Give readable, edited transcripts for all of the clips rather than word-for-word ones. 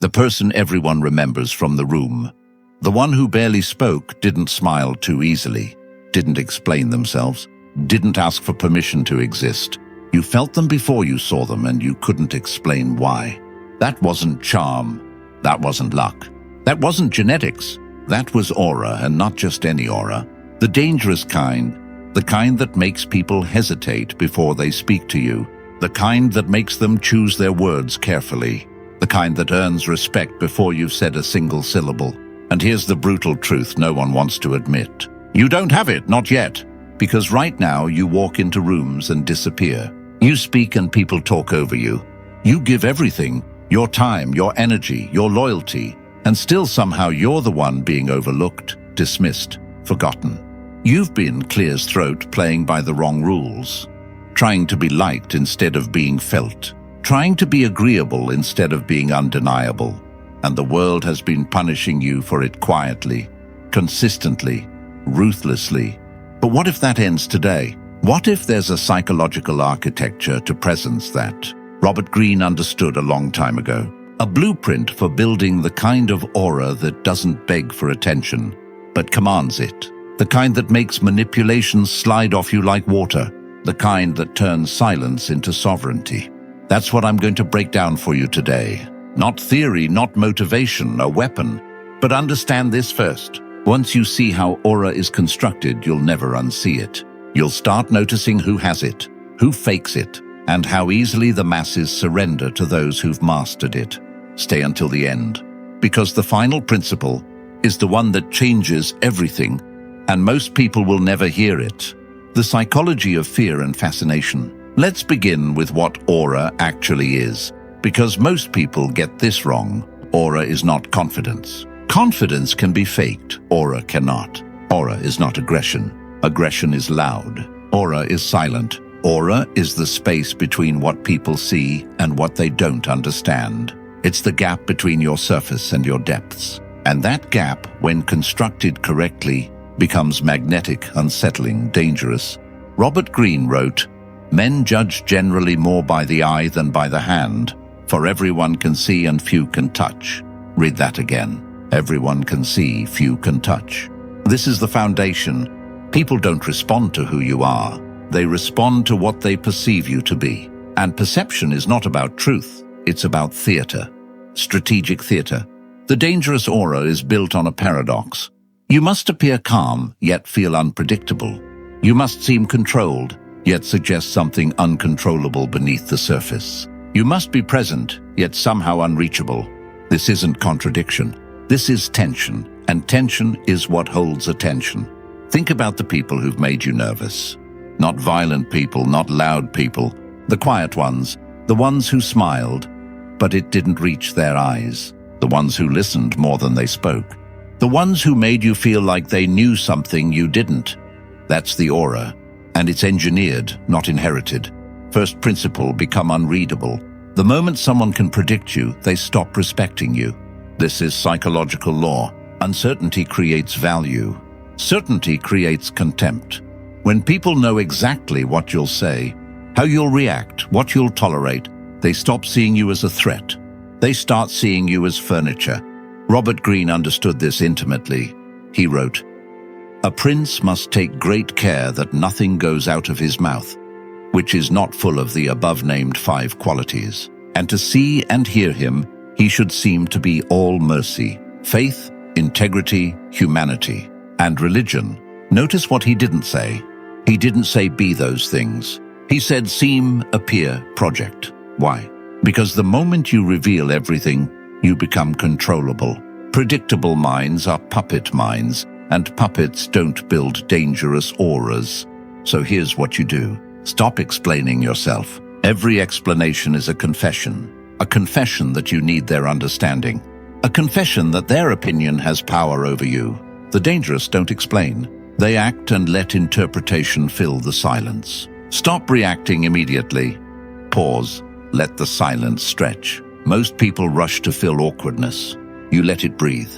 The person everyone remembers from the room. The one who barely spoke, didn't smile too easily, didn't explain themselves, didn't ask for permission to exist. You felt them before you saw them, and you couldn't explain why. That wasn't charm. That wasn't luck. That wasn't genetics. That was aura, and not just any aura. The dangerous kind. The kind that makes people hesitate before they speak to you. The kind that makes them choose their words carefully. The kind that earns respect before you've said a single syllable. And here's the brutal truth no one wants to admit. You don't have it, not yet. Because right now you walk into rooms and disappear. You speak and people talk over you. You give everything, your time, your energy, your loyalty, and still somehow you're the one being overlooked, dismissed, forgotten. You've been Clear's throat, playing by the wrong rules, trying to be liked instead of being felt, trying to be agreeable instead of being undeniable. And the world has been punishing you for it quietly, consistently, ruthlessly. But what if that ends today? What if there's a psychological architecture to presence that Robert Greene understood a long time ago? A blueprint for building the kind of aura that doesn't beg for attention, but commands it. The kind that makes manipulations slide off you like water. The kind that turns silence into sovereignty. That's what I'm going to break down for you today. Not theory, not motivation, a weapon. But understand this first. Once you see how aura is constructed, you'll never unsee it. You'll start noticing who has it, who fakes it, and how easily the masses surrender to those who've mastered it. Stay until the end, because the final principle is the one that changes everything, and most people will never hear it. The psychology of fear and fascination. Let's begin with what aura actually is, because most people get this wrong. Aura is not confidence. Confidence can be faked, aura cannot. Aura is not aggression. Aggression is loud. Aura is silent. Aura is the space between what people see and what they don't understand. It's the gap between your surface and your depths. And that gap, when constructed correctly, becomes magnetic, unsettling, dangerous. Robert Greene wrote, "Men judge generally more by the eye than by the hand, for everyone can see and few can touch." Read that again. Everyone can see, few can touch. This is the foundation. People don't respond to who you are. They respond to what they perceive you to be. And perception is not about truth. It's about theater. Strategic theater. The dangerous aura is built on a paradox. You must appear calm, yet feel unpredictable. You must seem controlled, yet suggest something uncontrollable beneath the surface. You must be present, yet somehow unreachable. This isn't contradiction. This is tension, and tension is what holds attention. Think about the people who've made you nervous. Not violent people, not loud people. The quiet ones, the ones who smiled, but it didn't reach their eyes. The ones who listened more than they spoke. The ones who made you feel like they knew something you didn't. That's the aura, and it's engineered, not inherited. First principle, become unreadable. The moment someone can predict you, they stop respecting you. This is psychological law. Uncertainty creates value. Certainty creates contempt. When people know exactly what you'll say, how you'll react, what you'll tolerate, they stop seeing you as a threat. They start seeing you as furniture. Robert Greene understood this intimately. He wrote, "A prince must take great care that nothing goes out of his mouth, which is not full of the above-named 5 qualities. And to see and hear him, he should seem to be all mercy, faith, integrity, humanity, and religion." Notice what he didn't say. He didn't say be those things. He said seem, appear, project. Why? Because the moment you reveal everything, you become controllable. Predictable minds are puppet minds, and puppets don't build dangerous auras. So here's what you do. Stop explaining yourself. Every explanation is a confession that you need their understanding, a confession that their opinion has power over you. The dangerous don't explain. They act and let interpretation fill the silence. Stop reacting immediately. Pause. Let the silence stretch. Most people rush to fill awkwardness. You let it breathe.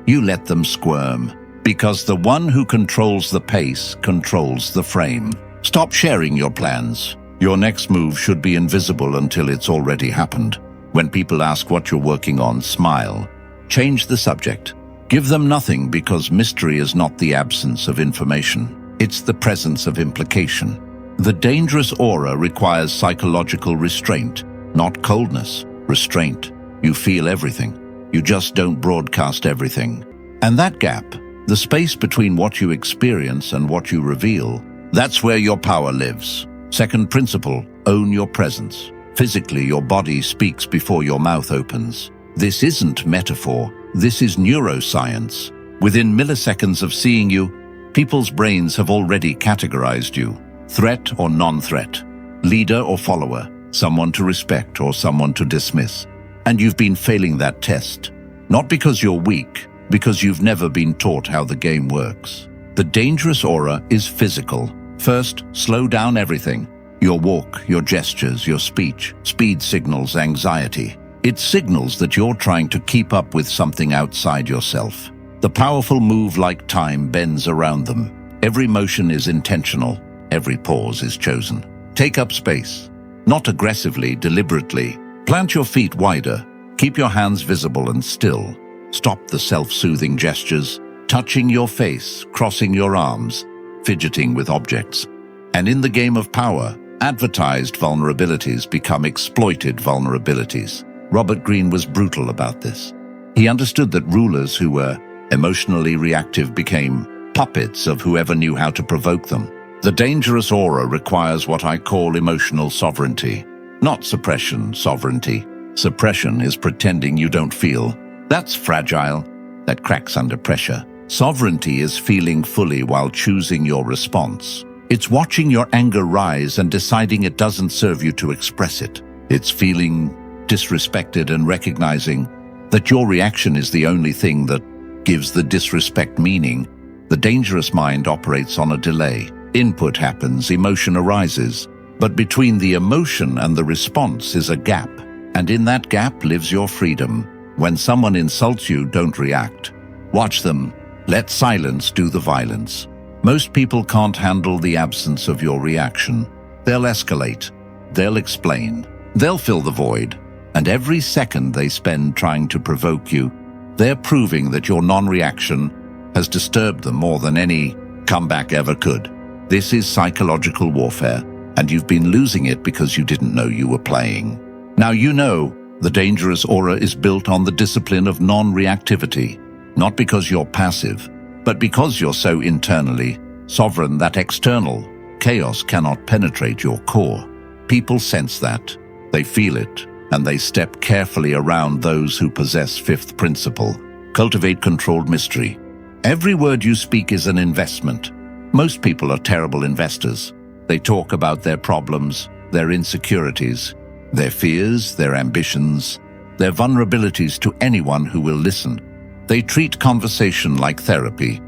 You let them squirm. Because the one who controls the pace controls the frame. Stop sharing your plans. Your next move should be invisible until it's already happened. When people ask what you're working on, smile. Change the subject. Give them nothing, because mystery is not the absence of information. It's the presence of implication. The dangerous aura requires psychological restraint, not coldness. Restraint. You feel everything. You just don't broadcast everything. And that gap, the space between what you experience and what you reveal, that's where your power lives. Second principle, own your presence. Physically, your body speaks before your mouth opens. This isn't metaphor. This is neuroscience. Within milliseconds of seeing you, people's brains have already categorized you. Threat or non-threat. Leader or follower. Someone to respect or someone to dismiss. And you've been failing that test. Not because you're weak, because you've never been taught how the game works. The dangerous aura is physical. First, slow down everything. Your walk, your gestures, your speech. Speed signals anxiety. It signals that you're trying to keep up with something outside yourself. The powerful move like time bends around them. Every motion is intentional. Every pause is chosen. Take up space. Not aggressively, deliberately. Plant your feet wider. Keep your hands visible and still. Stop the self-soothing gestures, touching your face, crossing your arms, fidgeting with objects. And in the game of power, advertised vulnerabilities become exploited vulnerabilities. Robert Greene was brutal about this. He understood that rulers who were emotionally reactive became puppets of whoever knew how to provoke them. The dangerous aura requires what I call emotional sovereignty. Not suppression, sovereignty. Suppression is pretending you don't feel. That's fragile. That cracks under pressure. Sovereignty is feeling fully while choosing your response. It's watching your anger rise and deciding it doesn't serve you to express it. It's feeling disrespected and recognizing that your reaction is the only thing that gives the disrespect meaning. The dangerous mind operates on a delay. Input happens, emotion arises, but between the emotion and the response is a gap, and in that gap lives your freedom. When someone insults you, don't react. Watch them. Let silence do the violence. Most people can't handle the absence of your reaction. They'll escalate. They'll explain. They'll fill the void. And every second they spend trying to provoke you, they're proving that your non-reaction has disturbed them more than any comeback ever could. This is psychological warfare, and you've been losing it because you didn't know you were playing. Now you know the dangerous aura is built on the discipline of non-reactivity, not because you're passive, but because you're so internally sovereign that external chaos cannot penetrate your core. People sense that, they feel it, and they step carefully around those who possess fifth principle. Cultivate controlled mystery. Every word you speak is an investment. Most people are terrible investors. They talk about their problems, their insecurities, their fears, their ambitions, their vulnerabilities to anyone who will listen. They treat conversation like therapy,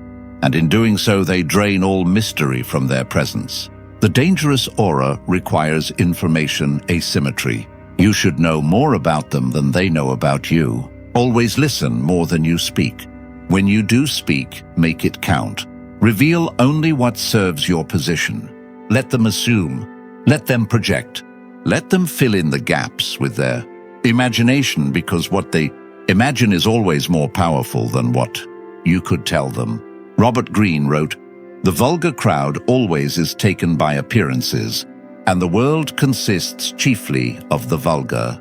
and in doing so they drain all mystery from their presence. The dangerous aura requires information asymmetry. You should know more about them than they know about you. Always listen more than you speak. When you do speak, make it count. Reveal only what serves your position. Let them assume. Let them project. Let them fill in the gaps with their imagination, because what they imagine is always more powerful than what you could tell them. Robert Greene wrote, "The vulgar crowd always is taken by appearances, and the world consists chiefly of the vulgar."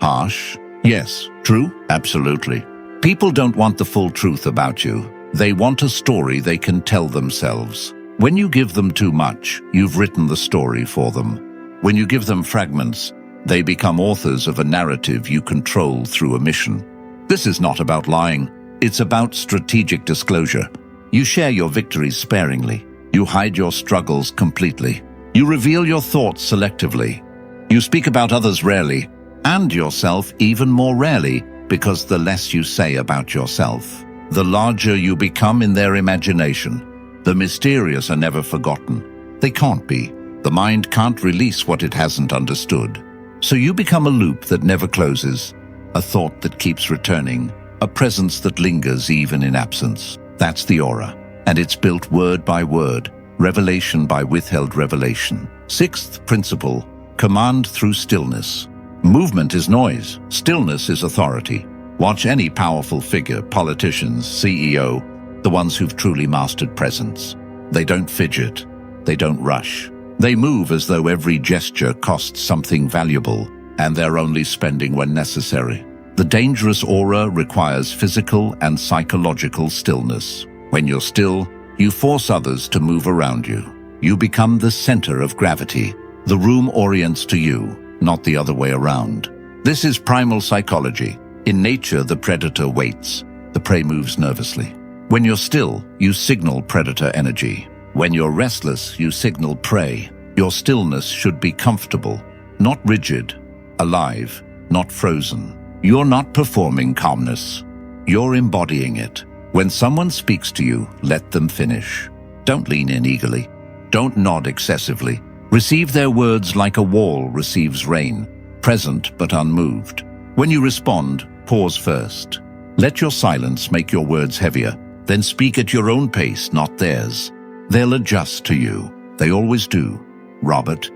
Harsh? Yes. True? Absolutely. People don't want the full truth about you. They want a story they can tell themselves. When you give them too much, you've written the story for them. When you give them fragments, they become authors of a narrative you control through omission. This is not about lying. It's about strategic disclosure. You share your victories sparingly. You hide your struggles completely. You reveal your thoughts selectively. You speak about others rarely, and yourself even more rarely, because the less you say about yourself, the larger you become in their imagination. The mysterious are never forgotten. They can't be. The mind can't release what it hasn't understood. So you become a loop that never closes, a thought that keeps returning, a presence that lingers even in absence. That's the aura, and it's built word by word, revelation by withheld revelation. Sixth principle, command through stillness. Movement is noise. Stillness is authority. Watch any powerful figure, politicians, CEO, the ones who've truly mastered presence. They don't fidget. They don't rush. They move as though every gesture costs something valuable, and they're only spending when necessary. The dangerous aura requires physical and psychological stillness. When you're still, you force others to move around you. You become the center of gravity. The room orients to you, not the other way around. This is primal psychology. In nature, the predator waits. The prey moves nervously. When you're still, you signal predator energy. When you're restless, you signal prey. Your stillness should be comfortable, not rigid, alive, not frozen. You're not performing calmness. You're embodying it. When someone speaks to you, let them finish. Don't lean in eagerly. Don't nod excessively. Receive their words like a wall receives rain, present but unmoved. When you respond, pause first. Let your silence make your words heavier. Then speak at your own pace, not theirs. They'll adjust to you. They always do. Robert.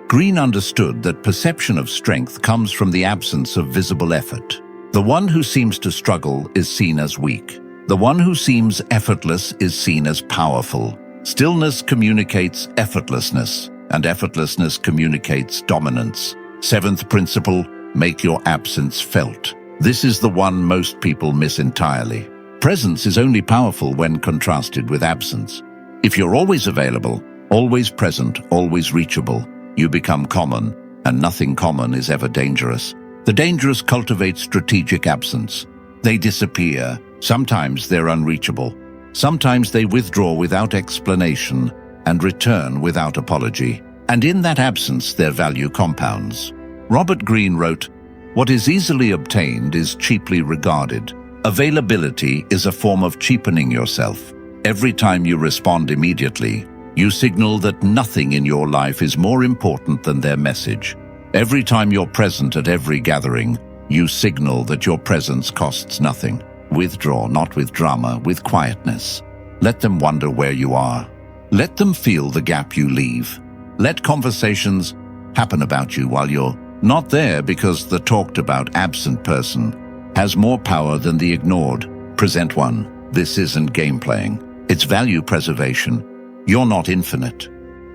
Greene understood that perception of strength comes from the absence of visible effort. The one who seems to struggle is seen as weak. The one who seems effortless is seen as powerful. Stillness communicates effortlessness, and effortlessness communicates dominance. Seventh principle, make your absence felt. This is the one most people miss entirely. Presence is only powerful when contrasted with absence. If you're always available, always present, always reachable, you become common, and nothing common is ever dangerous. The dangerous cultivate strategic absence. They disappear. Sometimes they're unreachable. Sometimes they withdraw without explanation and return without apology. And in that absence, their value compounds. Robert Greene wrote, "What is easily obtained is cheaply regarded. Availability is a form of cheapening yourself. Every time you respond immediately, you signal that nothing in your life is more important than their message. Every time you're present at every gathering, you signal that your presence costs nothing. Withdraw, not with drama, with quietness. Let them wonder where you are. Let them feel the gap you leave. Let conversations happen about you while you're not there, because the talked about absent person has more power than the ignored present one. This isn't game playing. It's value preservation. You're not infinite.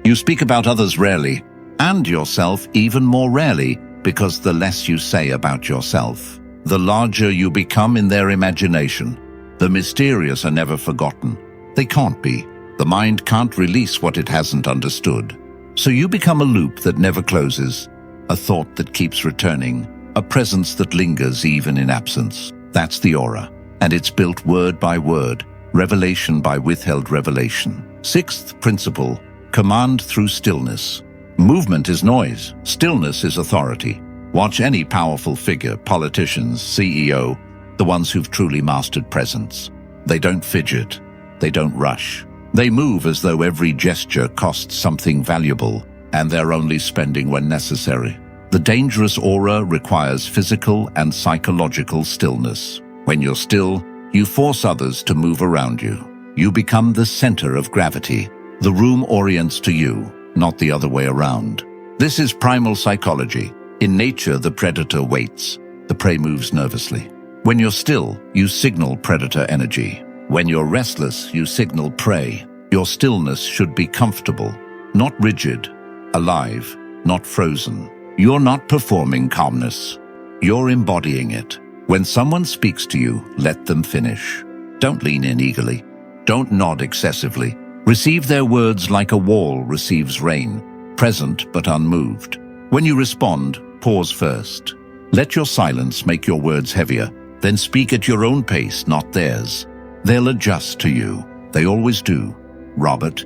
You speak about others rarely, and yourself even more rarely, because the less you say about yourself, the larger you become in their imagination. The mysterious are never forgotten. They can't be. The mind can't release what it hasn't understood. So you become a loop that never closes, a thought that keeps returning, a presence that lingers even in absence. That's the aura, and it's built word by word, revelation by withheld revelation. Sixth principle, command through stillness. Movement is noise. Stillness is authority. Watch any powerful figure, politicians, CEO, the ones who've truly mastered presence. They don't fidget. They don't rush. They move as though every gesture costs something valuable, and they're only spending when necessary. The dangerous aura requires physical and psychological stillness. When you're still, you force others to move around you. You become the center of gravity. The room orients to you, not the other way around. This is primal psychology. In nature, the predator waits. The prey moves nervously. When you're still, you signal predator energy. When you're restless, you signal prey. Your stillness should be comfortable, not rigid, alive, not frozen. You're not performing calmness. You're embodying it. When someone speaks to you, let them finish. Don't lean in eagerly. Don't nod excessively. Receive their words like a wall receives rain, present but unmoved. When you respond, pause first. Let your silence make your words heavier. Then speak at your own pace, not theirs. They'll adjust to you. They always do. Robert.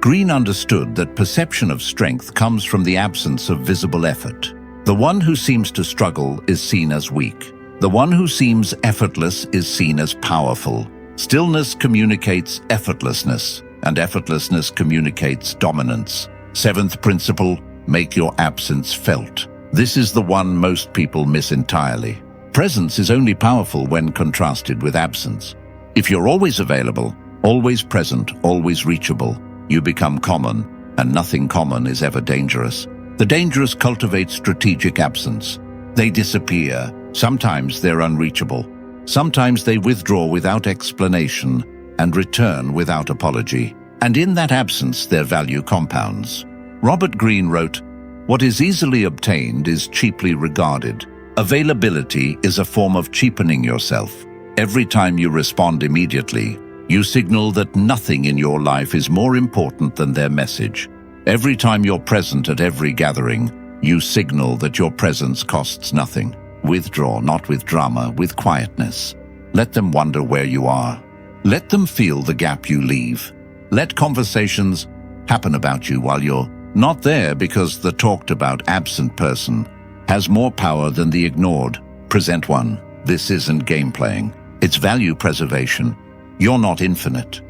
Greene understood that perception of strength comes from the absence of visible effort. The one who seems to struggle is seen as weak. The one who seems effortless is seen as powerful. Stillness communicates effortlessness, and effortlessness communicates dominance. Seventh principle, make your absence felt. This is the one most people miss entirely. Presence is only powerful when contrasted with absence. If you're always available, always present, always reachable, you become common, and nothing common is ever dangerous. The dangerous cultivate strategic absence. They disappear. Sometimes they're unreachable. Sometimes they withdraw without explanation and return without apology. And in that absence, their value compounds. Robert Greene wrote, "What is easily obtained is cheaply regarded. Availability is a form of cheapening yourself. Every time you respond immediately, you signal that nothing in your life is more important than their message. Every time you're present at every gathering, you signal that your presence costs nothing. Withdraw, not with drama, with quietness. Let them wonder where you are. Let them feel the gap you leave. Let conversations happen about you while you're not there, because the talked about absent person has more power than the ignored present one. This isn't game playing. It's value preservation. You're not infinite.